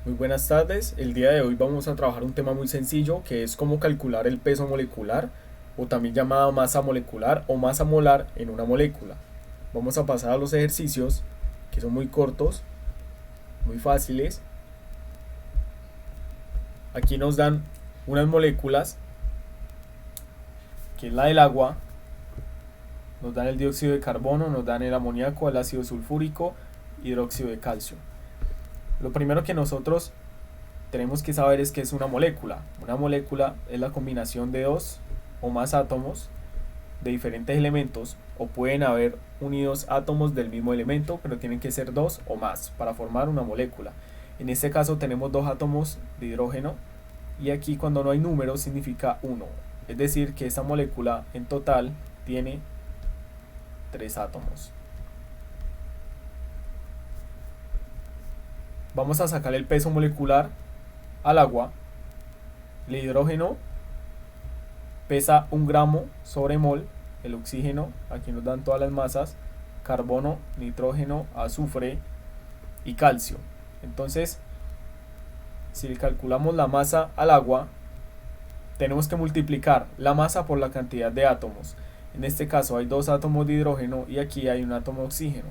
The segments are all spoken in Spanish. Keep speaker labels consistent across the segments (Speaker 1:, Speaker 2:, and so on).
Speaker 1: Muy buenas tardes, el día de hoy vamos a trabajar un tema muy sencillo que es cómo calcular el peso molecular o también llamada masa molecular o masa molar en una molécula. Vamos a pasar a los ejercicios que son muy cortos, muy fáciles. Aquí nos dan unas moléculas que es la del agua, nos dan el dióxido de carbono, nos dan el amoníaco, el ácido sulfúrico, hidróxido de calcio. Lo primero que nosotros tenemos que saber es que es una molécula. Una molécula es la combinación de dos o más átomos de diferentes elementos, o pueden haber unidos átomos del mismo elemento, pero tienen que ser dos o más para formar una molécula. En este caso tenemos dos átomos de hidrógeno y aquí cuando no hay números significa uno. Es decir que esta molécula en total tiene tres átomos. Vamos a sacar el peso molecular al agua. El hidrógeno pesa 1 gramo sobre mol, el oxígeno, aquí nos dan todas las masas, carbono, nitrógeno, azufre y calcio. Entonces, si calculamos la masa al agua, tenemos que multiplicar la masa por la cantidad de átomos. En este caso hay dos átomos de hidrógeno y aquí hay un átomo de oxígeno.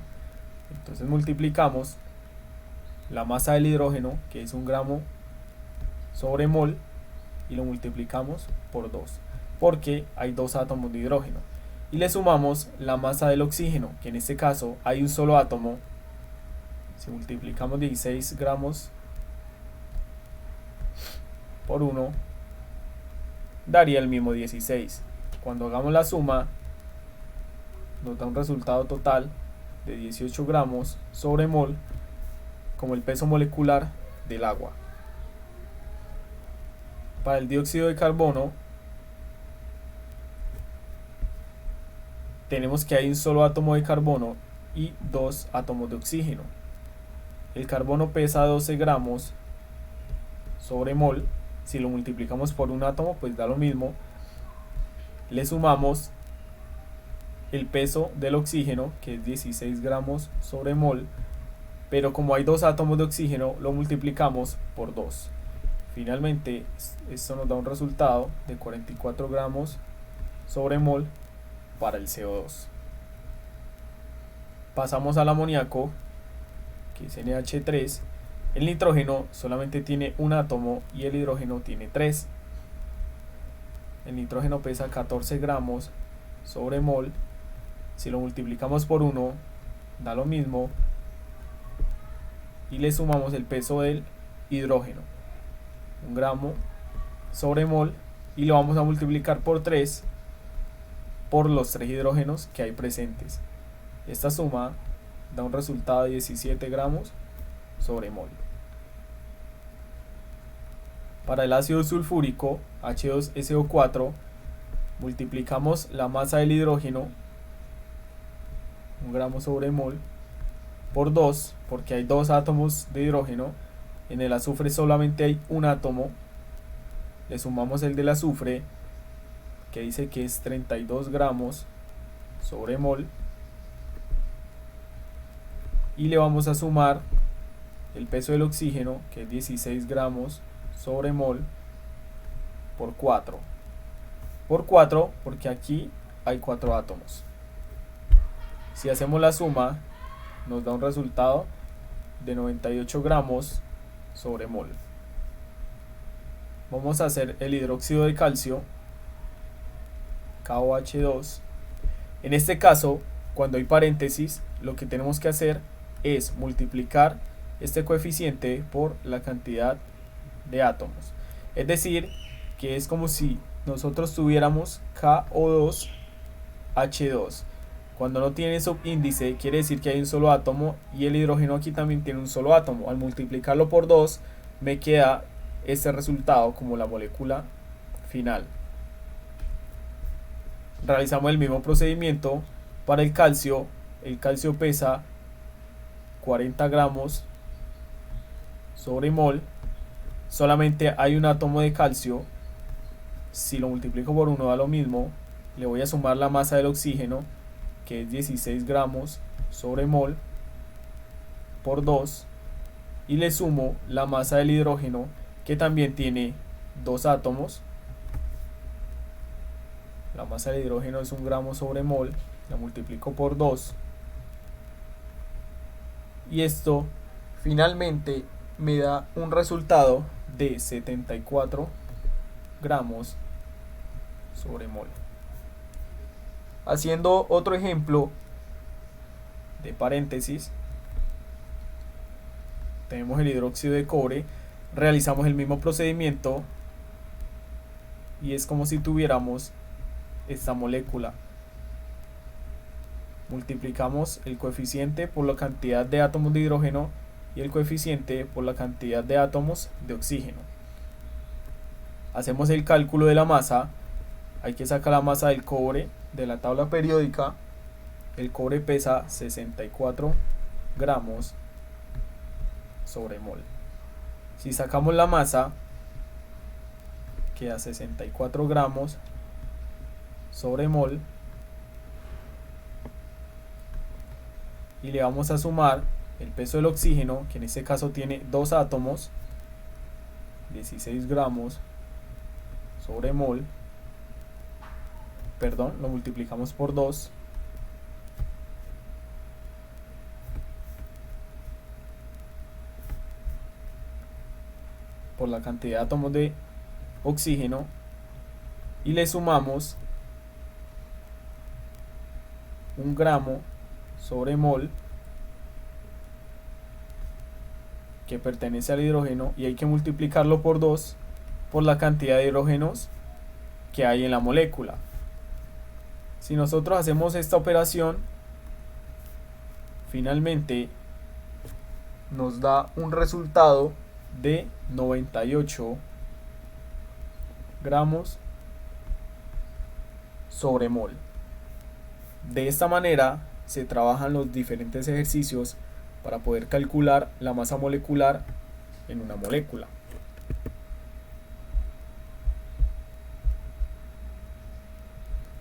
Speaker 1: Entonces multiplicamos la masa del hidrógeno, que es 1 gramo sobre mol, y lo multiplicamos por 2, porque hay dos átomos de hidrógeno. Y le sumamos la masa del oxígeno, que en este caso hay un solo átomo. Si multiplicamos 16 gramos por 1, daría el mismo 16. Cuando hagamos la suma, nos da un resultado total de 18 gramos sobre mol, como el peso molecular del agua. Para el dióxido de carbono, tenemos que hay un solo átomo de carbono y dos átomos de oxígeno. El carbono pesa 12 gramos sobre mol. Si lo multiplicamos por un átomo, pues da lo mismo. Le sumamos el peso del oxígeno, que es 16 gramos sobre mol, pero como hay dos átomos de oxígeno, lo multiplicamos por 2. Finalmente, esto nos da un resultado de 44 gramos sobre mol para el CO2. Pasamos al amoníaco, que es NH3. El nitrógeno solamente tiene un átomo y el hidrógeno tiene 3. El nitrógeno pesa 14 gramos sobre mol. Si lo multiplicamos por 1, da lo mismo. Y le sumamos el peso del hidrógeno, 1 gramo sobre mol, y lo vamos a multiplicar por 3 por los 3 hidrógenos que hay presentes. Esta suma da un resultado de 17 gramos sobre mol. Para el ácido sulfúrico, H2SO4, multiplicamos la masa del hidrógeno, 1 gramo sobre mol, por 2, porque hay dos átomos de hidrógeno. En el azufre solamente hay un átomo. Le sumamos el del azufre, que dice que es 32 gramos sobre mol, y le vamos a sumar el peso del oxígeno, que es 16 gramos sobre mol, por 4. Por 4 porque aquí hay 4 átomos. Si hacemos la suma, nos da un resultado de 98 gramos sobre mol. Vamos a hacer el hidróxido de calcio, KOH2. En este caso, cuando hay paréntesis, lo que tenemos que hacer es multiplicar este coeficiente por la cantidad de átomos. Es decir, que es como si nosotros tuviéramos KO2H2. Cuando no tiene subíndice, quiere decir que hay un solo átomo, y el hidrógeno aquí también tiene un solo átomo. Al multiplicarlo por 2, me queda este resultado como la molécula final. Realizamos el mismo procedimiento para el calcio. El calcio pesa 40 gramos sobre mol. Solamente hay un átomo de calcio. Si lo multiplico por 1 da lo mismo. Le voy a sumar la masa del oxígeno, que es 16 gramos sobre mol, por 2, y le sumo la masa del hidrógeno, que también tiene 2 átomos. La masa del hidrógeno es 1 gramo sobre mol, la multiplico por 2 y esto finalmente me da un resultado de 74 gramos sobre mol. Haciendo otro ejemplo de paréntesis, tenemos el hidróxido de cobre, realizamos el mismo procedimiento y es como si tuviéramos esta molécula. Multiplicamos el coeficiente por la cantidad de átomos de hidrógeno y el coeficiente por la cantidad de átomos de oxígeno. Hacemos el cálculo de la masa. Hay que sacar la masa del cobre de la tabla periódica. El cobre pesa 64 gramos sobre mol. Si sacamos la masa, queda 64 gramos sobre mol y le vamos a sumar el peso del oxígeno, que en este caso tiene 2 átomos, 16 gramos sobre mol, perdón, lo multiplicamos por 2 por la cantidad de átomos de oxígeno y le sumamos 1 gramo sobre mol, que pertenece al hidrógeno, y hay que multiplicarlo por 2 por la cantidad de hidrógenos que hay en la molécula. Si nosotros hacemos esta operación, finalmente nos da un resultado de 98 gramos sobre mol. De esta manera se trabajan los diferentes ejercicios para poder calcular la masa molecular en una molécula.